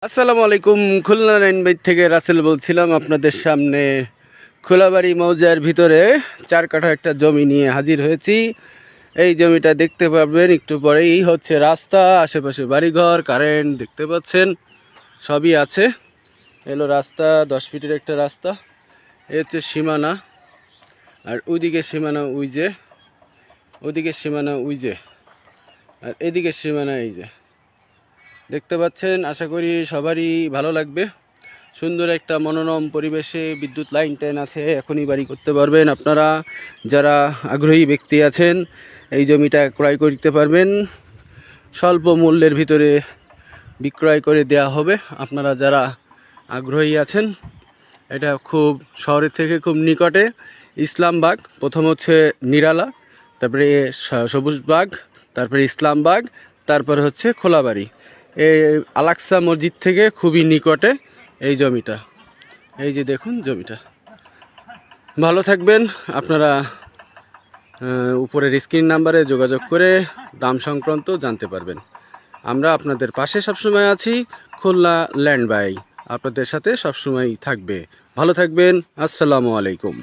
আসসালামু আলাইকুম। খুলনা লাইনবাইট থেকে রাসেল বলছিলাম। আপনাদের সামনে খোলাবাড়ি মৌজার ভিতরে 4 কাঠা একটা জমি নিয়ে হাজির হয়েছি। এই জমিটা দেখতে পাবেন একটু পরেই হচ্ছে রাস্তা, আশেপাশে বাড়িঘর, কারেন্ট দেখতে পাচ্ছেন, সবই আছে। এলো রাস্তা, 10 ফিটের একটা রাস্তা। এই হচ্ছে সীমানা, আর ওইদিকে সীমানা ওইদিকে সীমানা আর এদিকে সীমানা এই যে দেখতে পাচ্ছেন। আশা করি সবারই ভালো লাগবে। সুন্দর একটা মনোরম পরিবেশে বিদ্যুৎ লাইন টাইন আছে, এখনই বাড়ি করতে পারবেন। আপনারা যারা আগ্রহী ব্যক্তি আছেন এই জমিটা ক্রয় করতে পারবেন, স্বল্প মূল্যের ভিতরে বিক্রয় করে দেয়া হবে। আপনারা যারা আগ্রহী আছেন, এটা খুব শহরের থেকে খুব নিকটে। ইসলামবাগ, প্রথম হচ্ছে নিরালা, তারপরে সবুজবাগ, তারপরে ইসলামবাগ, তারপরে হচ্ছে খোলাবাড়ি। এই আলাক্সা মসজিদ থেকে খুবই নিকটে এই জমিটা। এই যে দেখুন জমিটা। ভালো থাকবেন আপনারা। উপরের স্ক্রিন নাম্বারে যোগাযোগ করে দাম সংক্রান্ত জানতে পারবেন। আমরা আপনাদের পাশে সবসময় আছি। খুলনা ল্যান্ড বাই আপনাদের সাথে সবসময় থাকবে। ভালো থাকবেন। আসসালামু আলাইকুম।